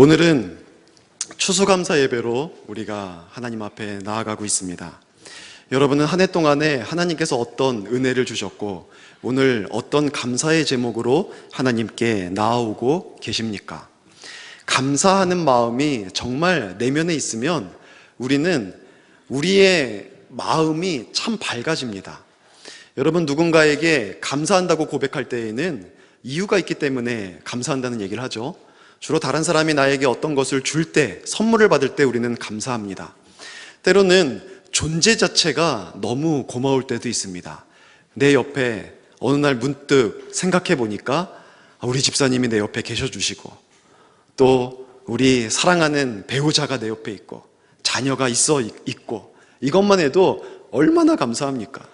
오늘은 추수감사 예배로 우리가 하나님 앞에 나아가고 있습니다. 여러분은 한 해 동안에 하나님께서 어떤 은혜를 주셨고 오늘 어떤 감사의 제목으로 하나님께 나아오고 계십니까? 감사하는 마음이 정말 내면에 있으면 우리는 우리의 마음이 참 밝아집니다. 여러분, 누군가에게 감사한다고 고백할 때에는 이유가 있기 때문에 감사한다는 얘기를 하죠. 주로 다른 사람이 나에게 어떤 것을 줄 때, 선물을 받을 때 우리는 감사합니다. 때로는 존재 자체가 너무 고마울 때도 있습니다. 내 옆에 어느 날 문득 생각해 보니까 우리 집사님이 내 옆에 계셔 주시고, 또 우리 사랑하는 배우자가 내 옆에 있고 자녀가 있고, 이것만 해도 얼마나 감사합니까?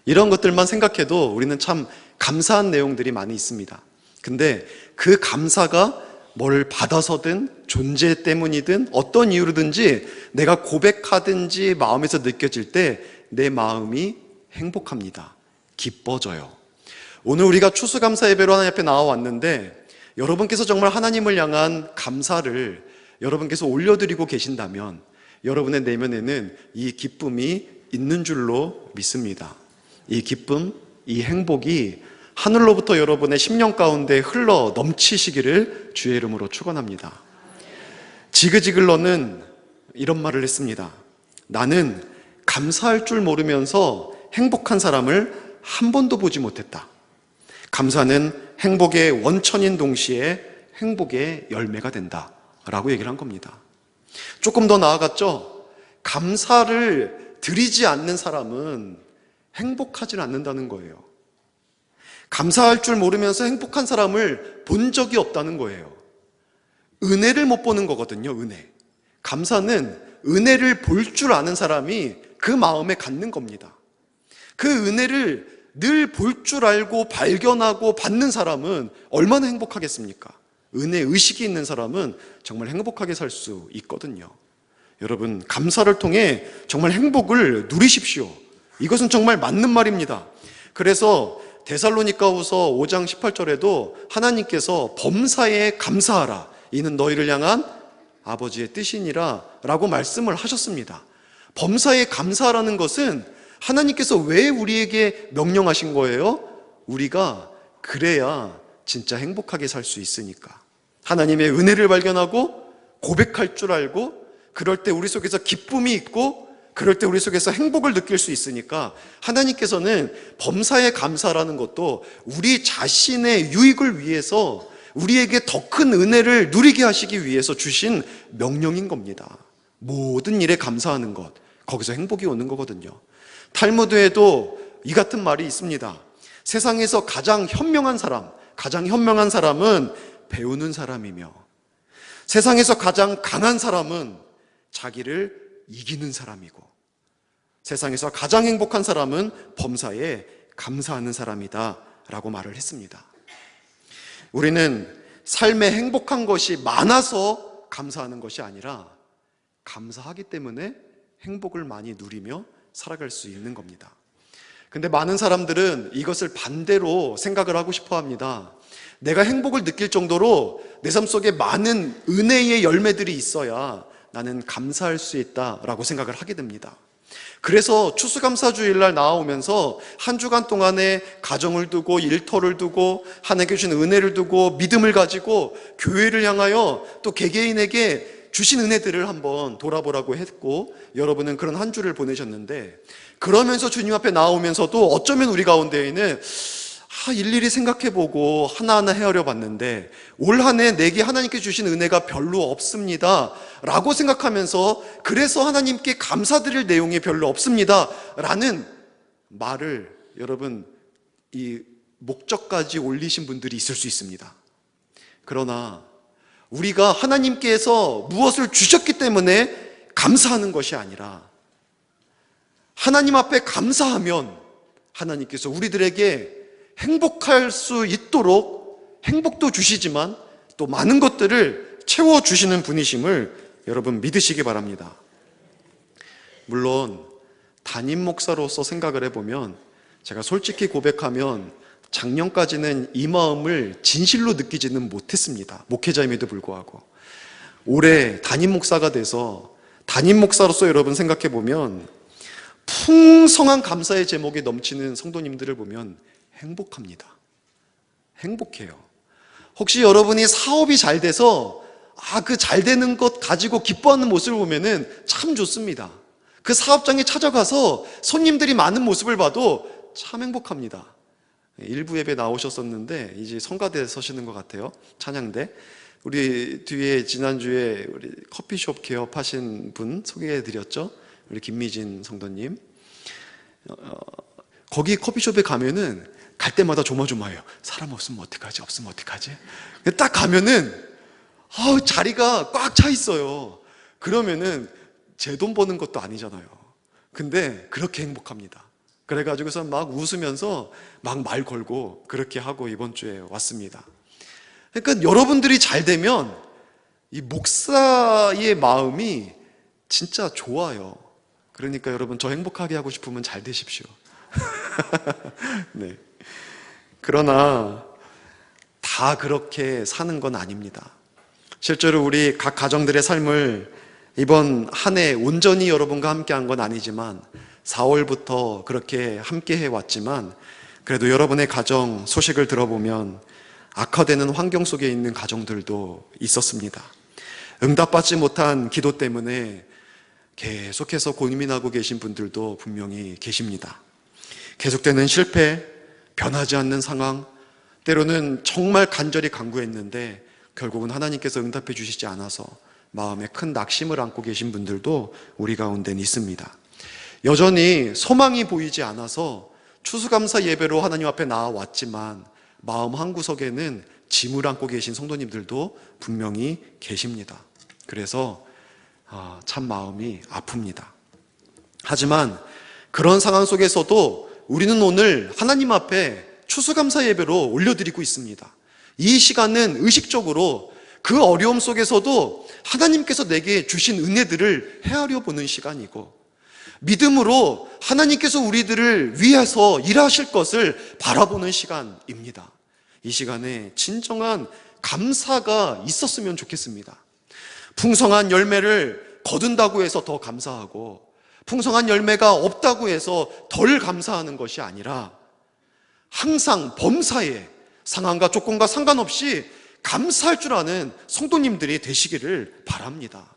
이런 것들만 생각해도 우리는 참 감사한 내용들이 많이 있습니다. 근데 그 감사가 뭘 받아서든 존재 때문이든 어떤 이유로든지 내가 고백하든지 마음에서 느껴질 때 내 마음이 행복합니다. 기뻐져요. 오늘 우리가 추수감사 예배로 하나님 앞에 나와왔는데, 여러분께서 정말 하나님을 향한 감사를 여러분께서 올려드리고 계신다면 여러분의 내면에는 이 기쁨이 있는 줄로 믿습니다. 이 기쁨, 이 행복이 하늘로부터 여러분의 심령 가운데 흘러 넘치시기를 주의 이름으로 축원합니다. 지그지글러는 이런 말을 했습니다. 나는 감사할 줄 모르면서 행복한 사람을 한 번도 보지 못했다. 감사는 행복의 원천인 동시에 행복의 열매가 된다 라고 얘기를 한 겁니다. 조금 더 나아갔죠. 감사를 드리지 않는 사람은 행복하지 않는다는 거예요. 감사할 줄 모르면서 행복한 사람을 본 적이 없다는 거예요. 은혜를 못 보는 거거든요. 은혜. 감사는 은혜를 볼 줄 아는 사람이 그 마음에 갖는 겁니다. 그 은혜를 늘 볼 줄 알고 발견하고 받는 사람은 얼마나 행복하겠습니까? 은혜 의식이 있는 사람은 정말 행복하게 살 수 있거든요. 여러분, 감사를 통해 정말 행복을 누리십시오. 이것은 정말 맞는 말입니다. 그래서 데살로니가후서 5장 18절에도 하나님께서 범사에 감사하라, 이는 너희를 향한 아버지의 뜻이니라 라고 말씀을 하셨습니다. 범사에 감사하라는 것은 하나님께서 왜 우리에게 명령하신 거예요? 우리가 그래야 진짜 행복하게 살 수 있으니까. 하나님의 은혜를 발견하고 고백할 줄 알고, 그럴 때 우리 속에서 기쁨이 있고, 그럴 때 우리 속에서 행복을 느낄 수 있으니까 하나님께서는 범사에 감사라는 것도 우리 자신의 유익을 위해서, 우리에게 더 큰 은혜를 누리게 하시기 위해서 주신 명령인 겁니다. 모든 일에 감사하는 것, 거기서 행복이 오는 거거든요. 탈무드에도 이 같은 말이 있습니다. 세상에서 가장 현명한 사람은 배우는 사람이며, 세상에서 가장 강한 사람은 자기를 이기는 사람이고, 세상에서 가장 행복한 사람은 범사에 감사하는 사람이다 라고 말을 했습니다. 우리는 삶에 행복한 것이 많아서 감사하는 것이 아니라 감사하기 때문에 행복을 많이 누리며 살아갈 수 있는 겁니다. 근데 많은 사람들은 이것을 반대로 생각을 하고 싶어 합니다. 내가 행복을 느낄 정도로 내 삶 속에 많은 은혜의 열매들이 있어야 나는 감사할 수 있다라고 생각을 하게 됩니다. 그래서 추수감사주일날 나오면서 한 주간 동안에 가정을 두고 일터를 두고 하나님께 주신 은혜를 두고 믿음을 가지고 교회를 향하여 또 개개인에게 주신 은혜들을 한번 돌아보라고 했고, 여러분은 그런 한 주를 보내셨는데, 그러면서 주님 앞에 나오면서도 어쩌면 우리 가운데에는 일일이 생각해보고 하나하나 헤아려 봤는데 올 한 해 내게 하나님께 주신 은혜가 별로 없습니다 라고 생각하면서, 그래서 하나님께 감사드릴 내용이 별로 없습니다 라는 말을 여러분, 이 목적까지 올리신 분들이 있을 수 있습니다. 그러나 우리가 하나님께서 무엇을 주셨기 때문에 감사하는 것이 아니라, 하나님 앞에 감사하면 하나님께서 우리들에게 행복할 수 있도록 행복도 주시지만 또 많은 것들을 채워주시는 분이심을 여러분 믿으시기 바랍니다. 물론 담임 목사로서 생각을 해보면, 제가 솔직히 고백하면 작년까지는 이 마음을 진실로 느끼지는 못했습니다. 목회자임에도 불구하고 올해 담임 목사가 돼서 담임 목사로서 여러분 생각해 보면 풍성한 감사의 제목이 넘치는 성도님들을 보면 행복합니다. 행복해요. 혹시 여러분이 사업이 잘 돼서 그 잘 되는 것 가지고 기뻐하는 모습을 보면은 참 좋습니다. 그 사업장에 찾아가서 손님들이 많은 모습을 봐도 참 행복합니다. 일부 예배 나오셨었는데 이제 성가대에 서시는 것 같아요. 찬양대. 우리 뒤에 지난주에 우리 커피숍 개업하신 분 소개해 드렸죠. 우리 김미진 성도님. 거기 커피숍에 가면은 갈 때마다 조마조마해요. 사람 없으면 어떡하지? 없으면 어떡하지? 딱 가면은 자리가 꽉 차 있어요. 그러면은 제 돈 버는 것도 아니잖아요. 근데 그렇게 행복합니다. 그래가지고서 막 웃으면서 막 말 걸고 그렇게 하고 이번 주에 왔습니다. 그러니까 여러분들이 잘 되면 이 목사의 마음이 진짜 좋아요. 그러니까 여러분 저 행복하게 하고 싶으면 잘 되십시오. 네. 그러나 다 그렇게 사는 건 아닙니다. 실제로 우리 각 가정들의 삶을 이번 한 해 온전히 여러분과 함께 한 건 아니지만 4월부터 그렇게 함께 해왔지만 그래도 여러분의 가정 소식을 들어보면 악화되는 환경 속에 있는 가정들도 있었습니다. 응답받지 못한 기도 때문에 계속해서 고민하고 계신 분들도 분명히 계십니다. 계속되는 실패, 변하지 않는 상황, 때로는 정말 간절히 간구했는데 결국은 하나님께서 응답해 주시지 않아서 마음에 큰 낙심을 안고 계신 분들도 우리 가운데는 있습니다. 여전히 소망이 보이지 않아서 추수감사 예배로 하나님 앞에 나와왔지만 마음 한구석에는 짐을 안고 계신 성도님들도 분명히 계십니다. 그래서 참 마음이 아픕니다. 하지만 그런 상황 속에서도 우리는 오늘 하나님 앞에 추수감사 예배로 올려드리고 있습니다. 이 시간은 의식적으로 그 어려움 속에서도 하나님께서 내게 주신 은혜들을 헤아려 보는 시간이고 믿음으로 하나님께서 우리들을 위해서 일하실 것을 바라보는 시간입니다. 이 시간에 진정한 감사가 있었으면 좋겠습니다. 풍성한 열매를 거둔다고 해서 더 감사하고 풍성한 열매가 없다고 해서 덜 감사하는 것이 아니라 항상 범사에 상황과 조건과 상관없이 감사할 줄 아는 성도님들이 되시기를 바랍니다.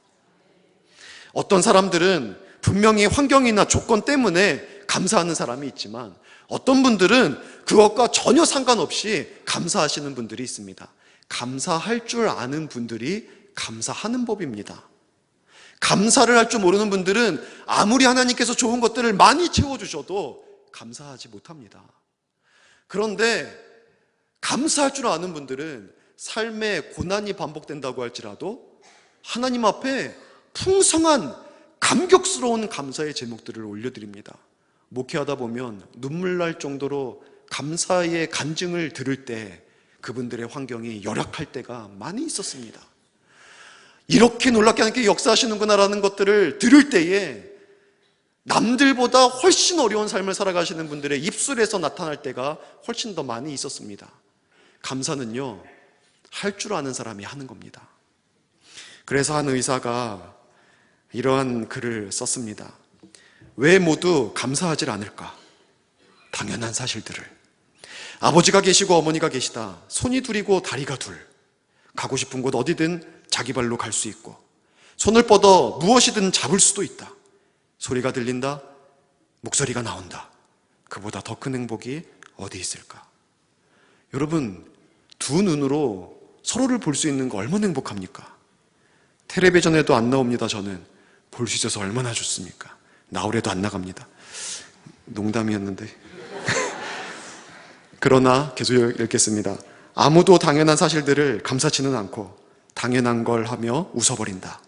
어떤 사람들은 분명히 환경이나 조건 때문에 감사하는 사람이 있지만 어떤 분들은 그것과 전혀 상관없이 감사하시는 분들이 있습니다. 감사할 줄 아는 분들이 감사하는 법입니다. 감사를 할 줄 모르는 분들은 아무리 하나님께서 좋은 것들을 많이 채워주셔도 감사하지 못합니다. 그런데 감사할 줄 아는 분들은 삶에 고난이 반복된다고 할지라도 하나님 앞에 풍성한 감격스러운 감사의 제목들을 올려드립니다. 목회하다 보면 눈물 날 정도로 감사의 간증을 들을 때 그분들의 환경이 열악할 때가 많이 있었습니다. 이렇게 놀랍게 하나님께 역사하시는구나라는 것들을 들을 때에 남들보다 훨씬 어려운 삶을 살아가시는 분들의 입술에서 나타날 때가 훨씬 더 많이 있었습니다. 감사는요, 할 줄 아는 사람이 하는 겁니다. 그래서 한 의사가 이러한 글을 썼습니다. 왜 모두 감사하지 않을까? 당연한 사실들을. 아버지가 계시고 어머니가 계시다. 손이 둘이고 다리가 둘. 가고 싶은 곳 어디든 자기 발로 갈 수 있고 손을 뻗어 무엇이든 잡을 수도 있다. 소리가 들린다. 목소리가 나온다. 그보다 더 큰 행복이 어디 있을까? 여러분, 두 눈으로 서로를 볼 수 있는 거 얼마나 행복합니까? 텔레비전에도 안 나옵니다. 저는 볼 수 있어서 얼마나 좋습니까? 나오래도 안 나갑니다. 농담이었는데. 그러나 계속 읽겠습니다. 아무도 당연한 사실들을 감사치는 않고 당연한 걸 하며 웃어버린다.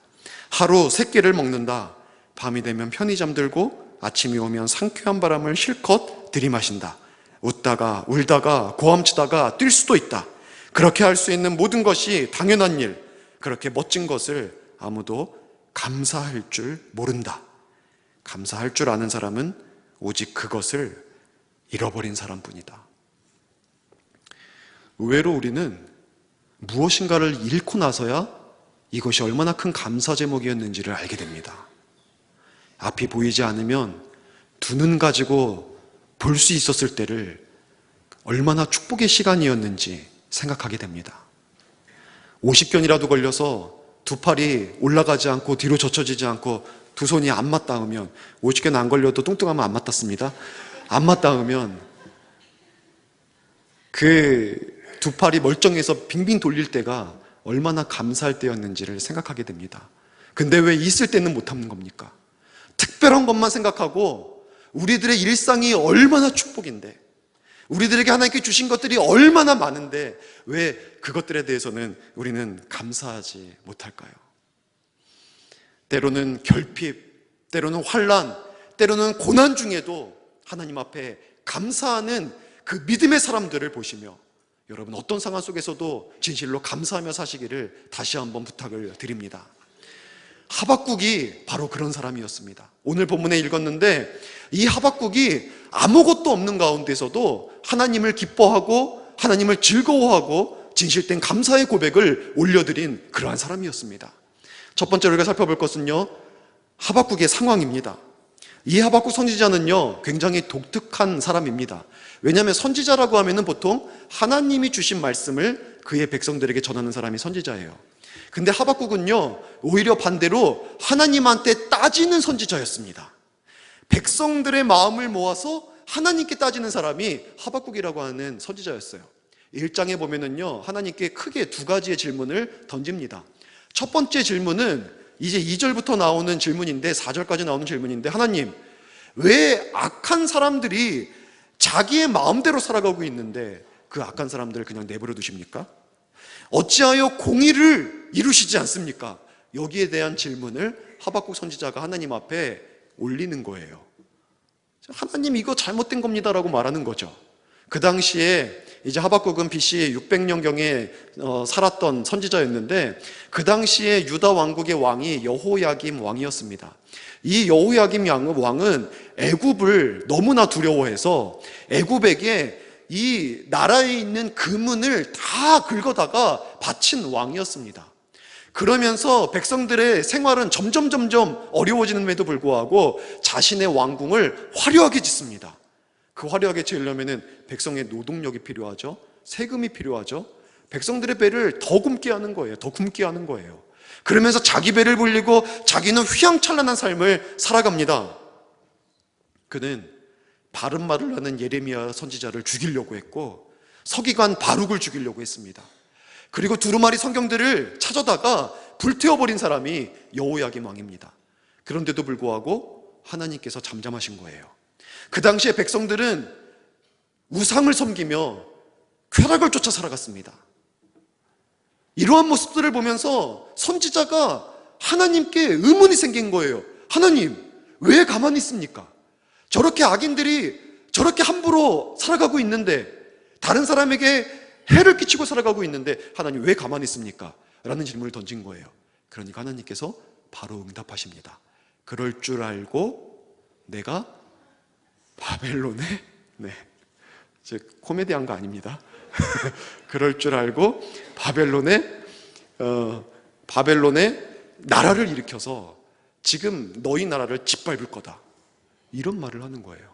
하루 3끼를 먹는다. 밤이 되면 편히 잠들고 아침이 오면 상쾌한 바람을 실컷 들이마신다. 웃다가 울다가 고함치다가 뛸 수도 있다. 그렇게 할 수 있는 모든 것이 당연한 일, 그렇게 멋진 것을 아무도 감사할 줄 모른다. 감사할 줄 아는 사람은 오직 그것을 잃어버린 사람뿐이다. 의외로 우리는 무엇인가를 잃고 나서야 이것이 얼마나 큰 감사 제목이었는지를 알게 됩니다. 앞이 보이지 않으면 두 눈 가지고 볼 수 있었을 때를 얼마나 축복의 시간이었는지 생각하게 됩니다. 50견이라도 걸려서 두 팔이 올라가지 않고 뒤로 젖혀지지 않고 두 손이 안 맞닿으면, 50견 안 걸려도 뚱뚱하면 안 맞닿습니다. 안 맞닿으면 그 두 팔이 멀쩡해서 빙빙 돌릴 때가 얼마나 감사할 때였는지를 생각하게 됩니다. 근데 왜 있을 때는 못하는 겁니까? 특별한 것만 생각하고 우리들의 일상이 얼마나 축복인데, 우리들에게 하나님께 주신 것들이 얼마나 많은데 왜 그것들에 대해서는 우리는 감사하지 못할까요? 때로는 결핍, 때로는 환난, 때로는 고난 중에도 하나님 앞에 감사하는 그 믿음의 사람들을 보시며 여러분 어떤 상황 속에서도 진실로 감사하며 사시기를 다시 한번 부탁을 드립니다. 하박국이 바로 그런 사람이었습니다. 오늘 본문에 읽었는데 이 하박국이 아무것도 없는 가운데서도 하나님을 기뻐하고 하나님을 즐거워하고 진실된 감사의 고백을 올려드린 그러한 사람이었습니다. 첫 번째로 우리가 살펴볼 것은요, 하박국의 상황입니다. 이 하박국 선지자는요 굉장히 독특한 사람입니다. 왜냐하면 선지자라고 하면은 보통 하나님이 주신 말씀을 그의 백성들에게 전하는 사람이 선지자예요. 근데 하박국은요 오히려 반대로 하나님한테 따지는 선지자였습니다. 백성들의 마음을 모아서 하나님께 따지는 사람이 하박국이라고 하는 선지자였어요. 1장에 보면은요 하나님께 크게 두 가지의 질문을 던집니다. 첫 번째 질문은 이제 2절부터 나오는 질문인데, 4절까지 나오는 질문인데, 하나님 왜 악한 사람들이 자기의 마음대로 살아가고 있는데 그 악한 사람들을 그냥 내버려 두십니까? 어찌하여 공의를 이루시지 않습니까? 여기에 대한 질문을 하박국 선지자가 하나님 앞에 올리는 거예요. 하나님 이거 잘못된 겁니다라고 말하는 거죠. 그 당시에 이제 하박국은 BC 600년경에 살았던 선지자였는데, 그 당시에 유다 왕국의 왕이 여호야김 왕이었습니다. 이 여호야김 왕은 애굽을 너무나 두려워해서 애굽에게 이 나라에 있는 금은을 다 긁어다가 바친 왕이었습니다. 그러면서 백성들의 생활은 점점 어려워지는데도 불구하고 자신의 왕궁을 화려하게 짓습니다. 그 화려하게 지으려면 백성의 노동력이 필요하죠. 세금이 필요하죠. 백성들의 배를 더 굶게 하는 거예요. 더 굶게 하는 거예요. 그러면서 자기 배를 불리고 자기는 휘황찬란한 삶을 살아갑니다. 그는 바른 말을 하는 예레미야 선지자를 죽이려고 했고, 서기관 바룩을 죽이려고 했습니다. 그리고 두루마리 성경들을 찾아다가 불태워버린 사람이 여호야김 왕입니다. 그런데도 불구하고 하나님께서 잠잠하신 거예요. 그 당시에 백성들은 우상을 섬기며 쾌락을 쫓아 살아갔습니다. 이러한 모습들을 보면서 선지자가 하나님께 의문이 생긴 거예요. 하나님, 왜 가만히 있습니까? 저렇게 악인들이 저렇게 함부로 살아가고 있는데, 다른 사람에게 해를 끼치고 살아가고 있는데 하나님 왜 가만히 있습니까? 라는 질문을 던진 거예요. 그러니까 하나님께서 바로 응답하십니다. 그럴 줄 알고 내가 바벨론에, 코미디한 거 아닙니다. 그럴 줄 알고 바벨론에 나라를 일으켜서 지금 너희 나라를 짓밟을 거다, 이런 말을 하는 거예요.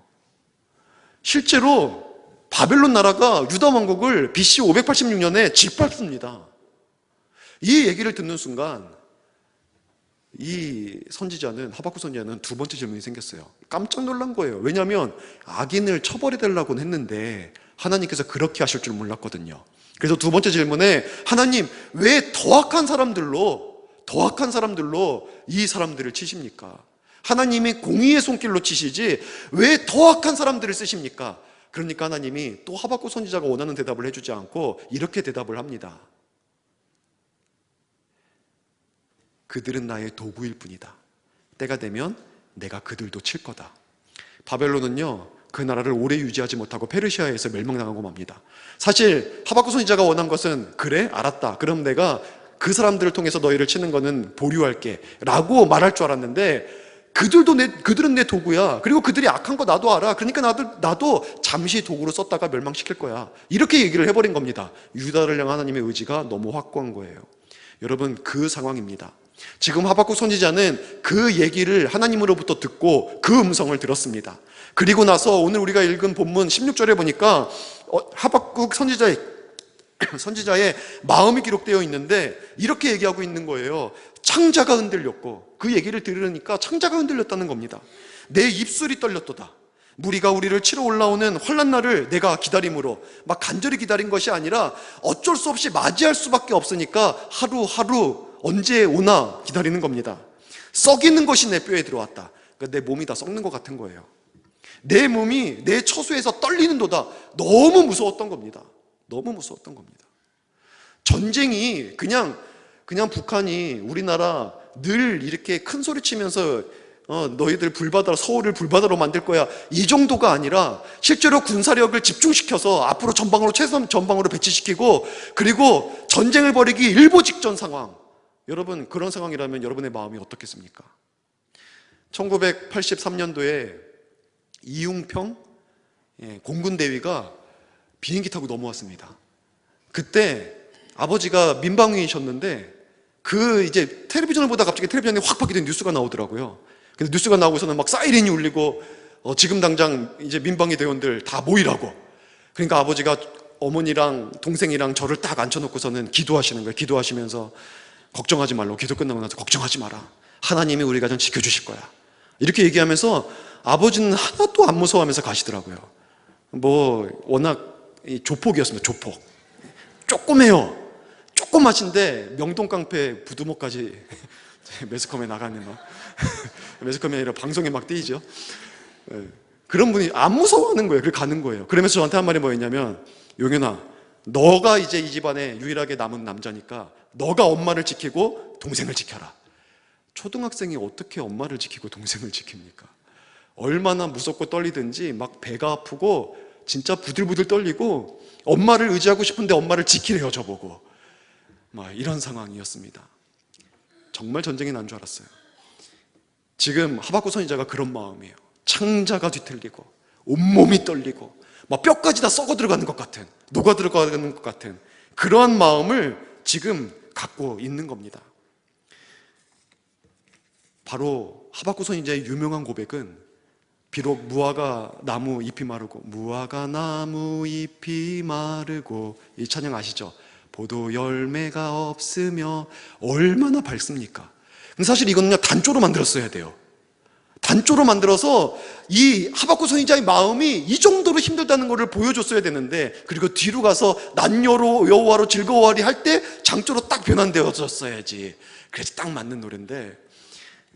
실제로 바벨론 나라가 유다 왕국을 BC 586년에 짓밟습니다. 이 얘기를 듣는 순간 이 선지자는, 하박국 선지자는 두 번째 질문이 생겼어요. 깜짝 놀란 거예요. 왜냐하면 악인을 처벌해달라고는 했는데 하나님께서 그렇게 하실 줄 몰랐거든요. 그래서 두 번째 질문에 하나님 왜 더 악한 사람들로 이 사람들을 치십니까? 하나님이 공의의 손길로 치시지 왜 더 악한 사람들을 쓰십니까? 그러니까 하나님이 또 하박국 선지자가 원하는 대답을 해주지 않고 이렇게 대답을 합니다. 그들은 나의 도구일 뿐이다. 때가 되면 내가 그들도 칠 거다. 바벨론은요 그 나라를 오래 유지하지 못하고 페르시아에서 멸망당하고 맙니다. 사실 하박국 선지자가 원한 것은, 그래 알았다, 그럼 내가 그 사람들을 통해서 너희를 치는 거는 보류할게 라고 말할 줄 알았는데, 그들은 내 도구야. 그리고 그들이 악한 거 나도 알아. 그러니까 나도 잠시 도구로 썼다가 멸망시킬 거야. 이렇게 얘기를 해버린 겁니다. 유다를 향한 하나님의 의지가 너무 확고한 거예요. 여러분, 그 상황입니다. 지금 하박국 선지자는 그 얘기를 하나님으로부터 듣고 그 음성을 들었습니다. 그리고 나서 오늘 우리가 읽은 본문 16절에 보니까 하박국 선지자의 마음이 기록되어 있는데 이렇게 얘기하고 있는 거예요. 창자가 흔들렸고, 그 얘기를 들으니까 창자가 흔들렸다는 겁니다. 내 입술이 떨렸도다. 무리가 우리를 치러 올라오는 환난 날을 내가 기다림으로, 막 간절히 기다린 것이 아니라 어쩔 수 없이 맞이할 수밖에 없으니까 하루하루 언제 오나 기다리는 겁니다. 썩이는 것이 내 뼈에 들어왔다. 그러니까 내 몸이 다 썩는 것 같은 거예요. 내 몸이 내 처소에서 떨리는도다. 너무 무서웠던 겁니다. 너무 무서웠던 겁니다. 전쟁이 그냥 북한이 우리나라 늘 이렇게 큰 소리 치면서 너희들 불바다로, 서울을 불바다로 만들 거야, 이 정도가 아니라 실제로 군사력을 집중시켜서 앞으로 전방으로, 최선 전방으로 배치시키고, 그리고 전쟁을 벌이기 일보 직전 상황. 여러분, 그런 상황이라면 여러분의 마음이 어떻겠습니까? 1983년도에 이웅평 공군대위가 비행기 타고 넘어왔습니다. 그때 아버지가 민방위이셨는데 이제 텔레비전을 보다가 갑자기 텔레비전에 확 바뀌던 뉴스가 나오더라고요. 근데 뉴스가 나오고서는 막 사이렌이 울리고 지금 당장 이제 민방위 대원들 다 모이라고. 그러니까 아버지가 어머니랑 동생이랑 저를 딱 앉혀놓고서는 기도하시는 거예요. 기도하시면서 걱정하지 말라고, 기도 끝나고 나서 걱정하지 마라. 하나님이 우리 가정 지켜주실 거야. 이렇게 얘기하면서 아버지는 하나도 안 무서워하면서 가시더라고요. 워낙 조폭이었습니다. 조폭. 조그매요. 조그마신데 명동깡패 부두목까지 매스컴에 나가는 매스컴이 아니라 방송에 막 띄죠. 그런 분이 안 무서워하는 거예요. 그래 가는 거예요. 그러면서 저한테 한 말이 뭐였냐면, 용현아, 너가 이제 이 집안에 유일하게 남은 남자니까 너가 엄마를 지키고 동생을 지켜라. 초등학생이 어떻게 엄마를 지키고 동생을 지킵니까? 얼마나 무섭고 떨리든지 막 배가 아프고 진짜 부들부들 떨리고 엄마를 의지하고 싶은데 엄마를 지키래요, 저보고. 막 이런 상황이었습니다. 정말 전쟁이 난 줄 알았어요. 지금 하박국 선지자가 그런 마음이에요. 창자가 뒤틀리고 온몸이 떨리고 막 뼈까지 다 썩어 들어가는 것 같은, 녹아 들어가는 것 같은 그러한 마음을 지금 갖고 있는 겁니다. 바로 하박국 선지자의 유명한 고백은, 비록 무화과 나무 잎이 마르고, 무화과 나무 잎이 마르고, 이 찬양 아시죠? 보도 열매가 없으며, 얼마나 밝습니까? 사실 이거는요, 단조로 만들었어야 돼요. 단조로 만들어서 이 하박국 선지자의 마음이 이 정도로 힘들다는 것을 보여줬어야 되는데, 그리고 뒤로 가서 난여로 여호와로 즐거워하리 할 때 장조로 딱 변환되어졌어야지. 그래서 딱 맞는 노래인데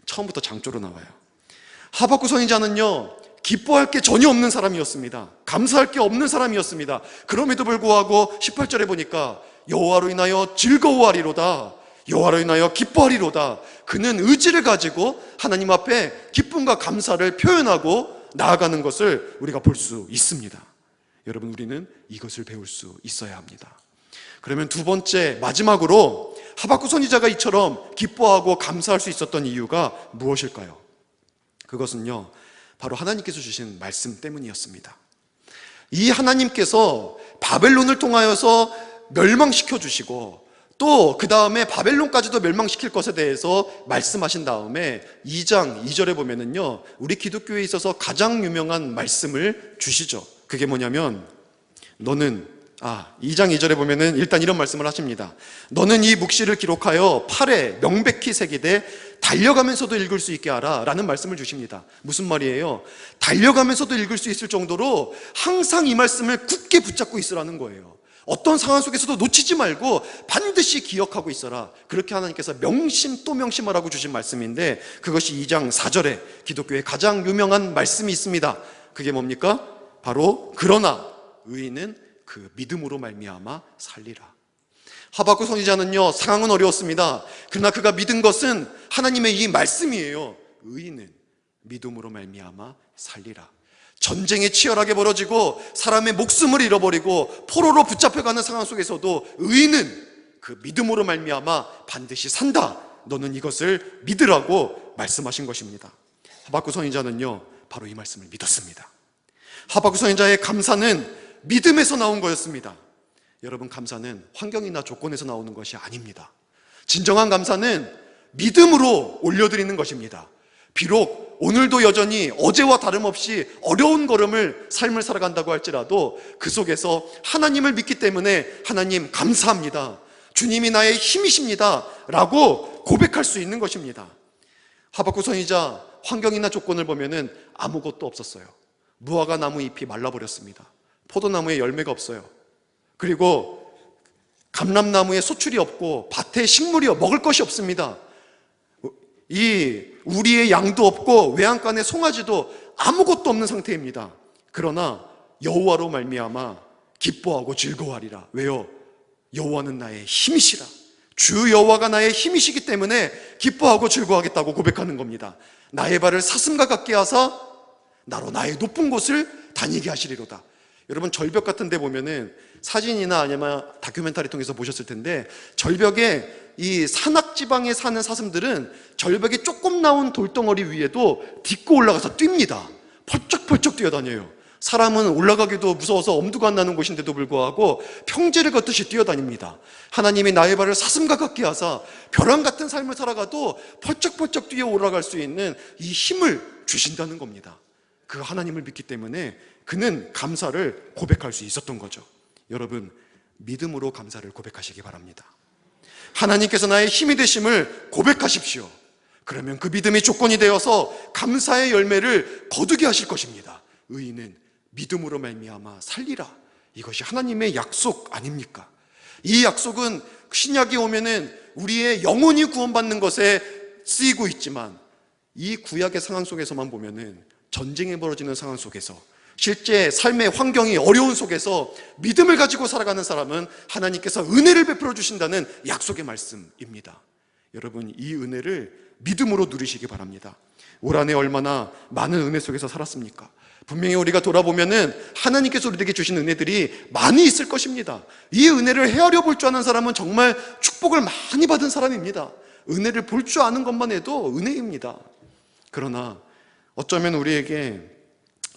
처음부터 장조로 나와요. 하박국 선지자는요, 기뻐할 게 전혀 없는 사람이었습니다. 감사할 게 없는 사람이었습니다. 그럼에도 불구하고 18절에 보니까 여호와로 인하여 즐거워하리로다, 여호와로 인하여 기뻐하리로다. 그는 의지를 가지고 하나님 앞에 기쁨과 감사를 표현하고 나아가는 것을 우리가 볼 수 있습니다. 여러분, 우리는 이것을 배울 수 있어야 합니다. 그러면 두 번째, 마지막으로 하박국 선지자가 이처럼 기뻐하고 감사할 수 있었던 이유가 무엇일까요? 그것은요, 바로 하나님께서 주신 말씀 때문이었습니다. 이 하나님께서 바벨론을 통하여서 멸망시켜 주시고, 또 그 다음에 바벨론까지도 멸망시킬 것에 대해서 말씀하신 다음에 2장 2절에 보면은요, 우리 기독교에 있어서 가장 유명한 말씀을 주시죠. 그게 뭐냐면, 2장 2절에 보면은 일단 이런 말씀을 하십니다. 너는 이 묵시를 기록하여 팔에 명백히 새기되 달려가면서도 읽을 수 있게 하라 라는 말씀을 주십니다. 무슨 말이에요? 달려가면서도 읽을 수 있을 정도로 항상 이 말씀을 굳게 붙잡고 있으라는 거예요. 어떤 상황 속에서도 놓치지 말고 반드시 기억하고 있어라. 그렇게 하나님께서 명심 또 명심하라고 주신 말씀인데, 그것이 2장 4절에 기독교의 가장 유명한 말씀이 있습니다. 그게 뭡니까? 바로 그러나 의인은 그 믿음으로 말미암아 살리라. 하박국 선지자는요, 상황은 어려웠습니다. 그러나 그가 믿은 것은 하나님의 이 말씀이에요. 의인은 믿음으로 말미암아 살리라. 전쟁이 치열하게 벌어지고 사람의 목숨을 잃어버리고 포로로 붙잡혀가는 상황 속에서도 의인은 그 믿음으로 말미암아 반드시 산다. 너는 이것을 믿으라고 말씀하신 것입니다. 하박국 선지자는요, 바로 이 말씀을 믿었습니다. 하박국 선지자의 감사는 믿음에서 나온 거였습니다. 여러분, 감사는 환경이나 조건에서 나오는 것이 아닙니다. 진정한 감사는 믿음으로 올려드리는 것입니다. 비록 오늘도 여전히 어제와 다름없이 어려운 걸음을 삶을 살아간다고 할지라도 그 속에서 하나님을 믿기 때문에 하나님 감사합니다, 주님이 나의 힘이십니다 라고 고백할 수 있는 것입니다. 하박국 선지자 환경이나 조건을 보면은 아무것도 없었어요. 무화과 나무 잎이 말라버렸습니다. 포도나무에 열매가 없어요. 그리고 감람나무에 소출이 없고 밭에 식물이 먹을 것이 없습니다. 이 우리의 양도 없고 외양간에 송아지도 아무것도 없는 상태입니다. 그러나 여호와로 말미암아 기뻐하고 즐거워하리라. 왜요? 여호와는 나의 힘이시라. 주 여호와가 나의 힘이시기 때문에 기뻐하고 즐거워하겠다고 고백하는 겁니다. 나의 발을 사슴과 같게 하사 나로 나의 높은 곳을 다니게 하시리로다. 여러분 절벽 같은 데 보면은 사진이나 아니면 다큐멘터리 통해서 보셨을 텐데, 절벽에 이 산악지방에 사는 사슴들은 절벽에 조금 나온 돌덩어리 위에도 딛고 올라가서 뜁니다. 펄쩍펄쩍 뛰어다녀요. 사람은 올라가기도 무서워서 엄두가 안 나는 곳인데도 불구하고 평지를 걷듯이 뛰어다닙니다. 하나님이 나의 발을 사슴과 같게 하사 벼랑 같은 삶을 살아가도 펄쩍펄쩍 뛰어 올라갈 수 있는 이 힘을 주신다는 겁니다. 그 하나님을 믿기 때문에 그는 감사를 고백할 수 있었던 거죠. 여러분, 믿음으로 감사를 고백하시기 바랍니다. 하나님께서 나의 힘이 되심을 고백하십시오. 그러면 그 믿음이 조건이 되어서 감사의 열매를 거두게 하실 것입니다. 의인은 믿음으로 말미암아 살리라. 이것이 하나님의 약속 아닙니까? 이 약속은 신약이 오면은 우리의 영혼이 구원받는 것에 쓰이고 있지만, 이 구약의 상황 속에서만 보면은 전쟁이 벌어지는 상황 속에서, 실제 삶의 환경이 어려운 속에서 믿음을 가지고 살아가는 사람은 하나님께서 은혜를 베풀어 주신다는 약속의 말씀입니다. 여러분, 이 은혜를 믿음으로 누리시기 바랍니다. 올 한해 얼마나 많은 은혜 속에서 살았습니까? 분명히 우리가 돌아보면은 하나님께서 우리에게 주신 은혜들이 많이 있을 것입니다. 이 은혜를 헤아려 볼 줄 아는 사람은 정말 축복을 많이 받은 사람입니다. 은혜를 볼 줄 아는 것만 해도 은혜입니다. 그러나 어쩌면 우리에게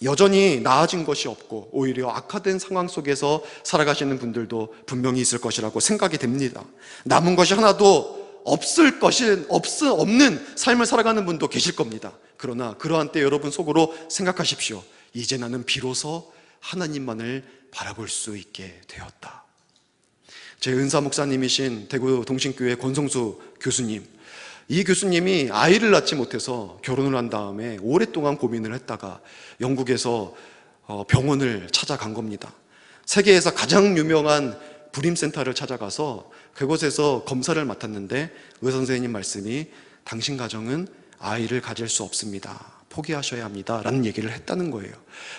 여전히 나아진 것이 없고 오히려 악화된 상황 속에서 살아가시는 분들도 분명히 있을 것이라고 생각이 됩니다. 남은 것이 하나도 없는 삶을 살아가는 분도 계실 겁니다. 그러나 그러한 때 여러분 속으로 생각하십시오. 이제 나는 비로소 하나님만을 바라볼 수 있게 되었다. 제 은사 목사님이신 대구 동신교회 권성수 교수님, 이 교수님이 아이를 낳지 못해서 결혼을 한 다음에 오랫동안 고민을 했다가 영국에서 병원을 찾아간 겁니다. 세계에서 가장 유명한 불임센터를 찾아가서 그곳에서 검사를 맡았는데 의사 선생님 말씀이 당신 가정은 아이를 가질 수 없습니다. 포기하셔야 합니다 라는 얘기를 했다는 거예요.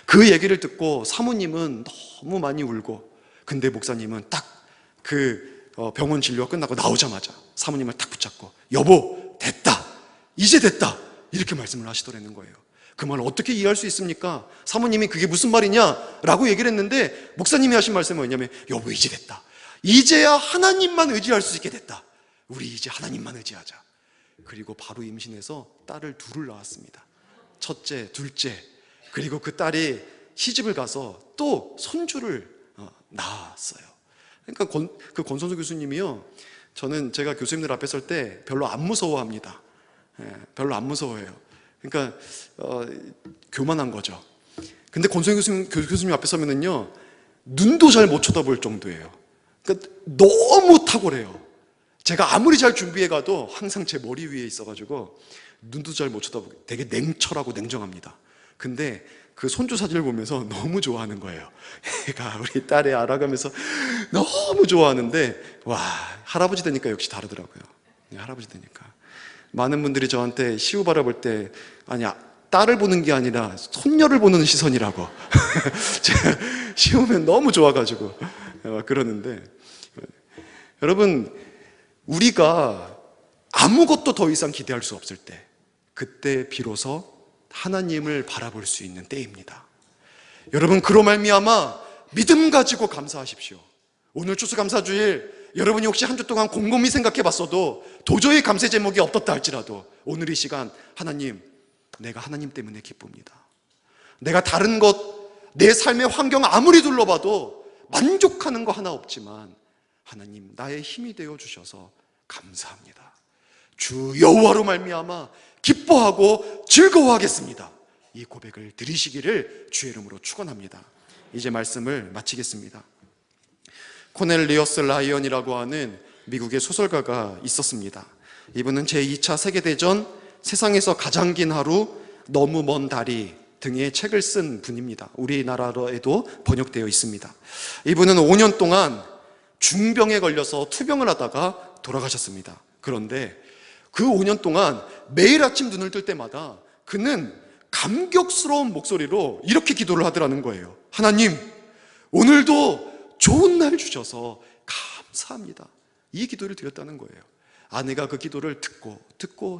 그 얘기를 듣고 사모님은 너무 많이 울고, 근데 목사님은 딱 그 병원 진료가 끝나고 나오자마자 사모님을 딱 붙잡고 여보 됐다, 이제 됐다, 이렇게 말씀을 하시더라는 거예요. 그 말을 어떻게 이해할 수 있습니까? 사모님이 그게 무슨 말이냐 라고 얘기를 했는데 목사님이 하신 말씀은 뭐냐면 여보 이제 됐다, 이제야 하나님만 의지할 수 있게 됐다, 우리 이제 하나님만 의지하자. 그리고 바로 임신해서 딸을 둘을 낳았습니다. 첫째, 둘째, 그리고 그 딸이 시집을 가서 또 손주를 낳았어요. 그러니까 그 권선수 교수님이요, 저는 제가 교수님들 앞에 설 때 별로 안 무서워합니다. 별로 안 무서워해요. 그러니까 교만한 거죠. 근데 권선수 교수님 앞에 서면은요 눈도 잘 못 쳐다볼 정도예요. 그러니까 너무 탁월해요. 제가 아무리 잘 준비해 가도 항상 제 머리 위에 있어가지고 눈도 잘 못 쳐다보고 되게 냉철하고 냉정합니다. 근데 그 손주 사진을 보면서 너무 좋아하는 거예요. 얘가 우리 딸애 알아가면서 너무 좋아하는데, 와, 할아버지 되니까 역시 다르더라고요. 할아버지 되니까. 많은 분들이 저한테 시우 바라볼 때, 아니, 딸을 보는 게 아니라 손녀를 보는 시선이라고. 제가 시우면 너무 좋아가지고 그러는데, 여러분, 우리가 아무것도 더 이상 기대할 수 없을 때, 그때 비로소 하나님을 바라볼 수 있는 때입니다. 여러분, 그로 말미암아 믿음 가지고 감사하십시오. 오늘 추수감사주일, 여러분이 혹시 한 주 동안 곰곰이 생각해 봤어도 도저히 감사 제목이 없었다 할지라도 오늘 이 시간, 하나님, 내가 하나님 때문에 기쁩니다. 내가 다른 것, 내 삶의 환경 아무리 둘러봐도 만족하는 거 하나 없지만 하나님 나의 힘이 되어 주셔서 감사합니다. 주 여호와로 말미암아 기뻐하고 즐거워하겠습니다. 이 고백을 드리시기를 주의 이름으로 축원합니다. 이제 말씀을 마치겠습니다. 코넬리어스 라이언이라고 하는 미국의 소설가가 있었습니다. 이분은 제2차 세계대전 세상에서 가장 긴 하루, 너무 먼 다리 등의 책을 쓴 분입니다. 우리나라에도 번역되어 있습니다. 이분은 5년 동안 중병에 걸려서 투병을 하다가 돌아가셨습니다. 그런데 그 5년 동안 매일 아침 눈을 뜰 때마다 그는 감격스러운 목소리로 이렇게 기도를 하더라는 거예요. 하나님, 오늘도 좋은 날 주셔서 감사합니다. 이 기도를 드렸다는 거예요. 아내가 그 기도를 듣고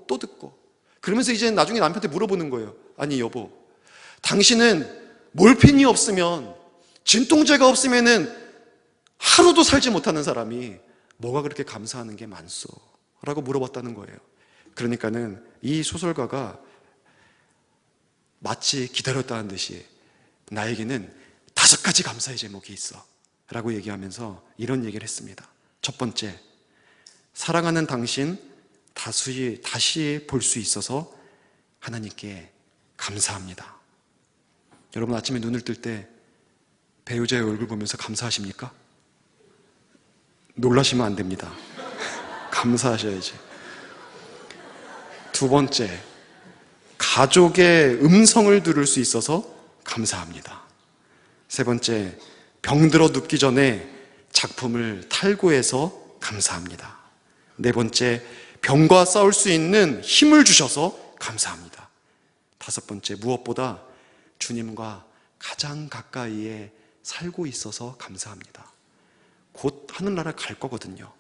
또 듣고 그러면서 이제 나중에 남편한테 물어보는 거예요. 아니 여보, 당신은 몰핀이 없으면, 진통제가 없으면은 하루도 살지 못하는 사람이 뭐가 그렇게 감사하는 게 많소? 라고 물어봤다는 거예요. 그러니까는 이 소설가가 마치 기다렸다는 듯이 나에게는 5가지 감사의 제목이 있어 라고 얘기하면서 이런 얘기를 했습니다. 첫 번째, 사랑하는 당신 다시 볼 수 있어서 하나님께 감사합니다. 여러분 아침에 눈을 뜰 때 배우자의 얼굴 보면서 감사하십니까? 놀라시면 안 됩니다. 감사하셔야지. 두 번째, 가족의 음성을 들을 수 있어서 감사합니다. 세 번째, 병들어 눕기 전에 작품을 탈구해서 감사합니다. 네 번째, 병과 싸울 수 있는 힘을 주셔서 감사합니다. 다섯 번째, 무엇보다 주님과 가장 가까이에 살고 있어서 감사합니다. 곧 하늘나라 갈 거거든요.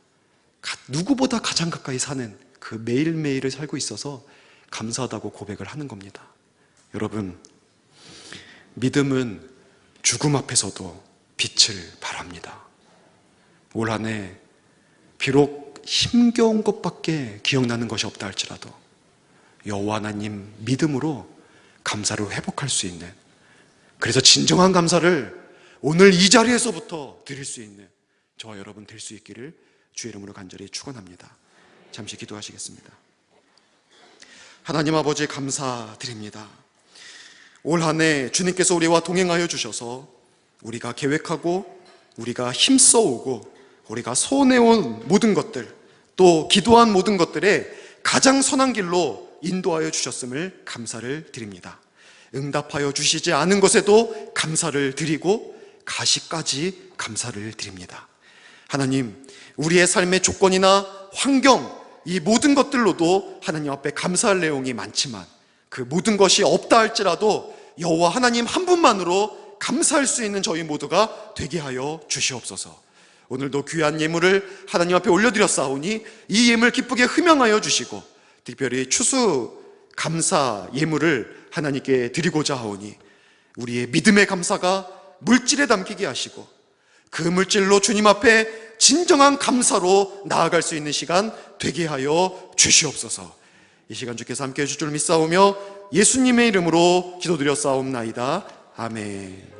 누구보다 가장 가까이 사는 그 매일매일을 살고 있어서 감사하다고 고백을 하는 겁니다. 여러분, 믿음은 죽음 앞에서도 빛을 발합니다. 올 한 해 비록 힘겨운 것밖에 기억나는 것이 없다 할지라도 여호와 하나님 믿음으로 감사를 회복할 수 있는, 그래서 진정한 감사를 오늘 이 자리에서부터 드릴 수 있는 저와 여러분 될 수 있기를 주의 이름으로 간절히 축원합니다. 잠시 기도하시겠습니다. 하나님 아버지, 감사드립니다. 올 한 해 주님께서 우리와 동행하여 주셔서 우리가 계획하고 우리가 힘써오고 우리가 소원해온 모든 것들, 또 기도한 모든 것들에 가장 선한 길로 인도하여 주셨음을 감사를 드립니다. 응답하여 주시지 않은 것에도 감사를 드리고 가시까지 감사를 드립니다. 하나님, 우리의 삶의 조건이나 환경, 이 모든 것들로도 하나님 앞에 감사할 내용이 많지만 그 모든 것이 없다 할지라도 여호와 하나님 한 분만으로 감사할 수 있는 저희 모두가 되게 하여 주시옵소서. 오늘도 귀한 예물을 하나님 앞에 올려드렸사오니 이 예물 기쁘게 흠양하여 주시고 특별히 추수 감사 예물을 하나님께 드리고자 하오니 우리의 믿음의 감사가 물질에 담기게 하시고 그 물질로 주님 앞에 진정한 감사로 나아갈 수 있는 시간 되게 하여 주시옵소서. 이 시간 주께서 함께해 줄 줄 믿사오며 예수님의 이름으로 기도드렸사옵나이다. 아멘.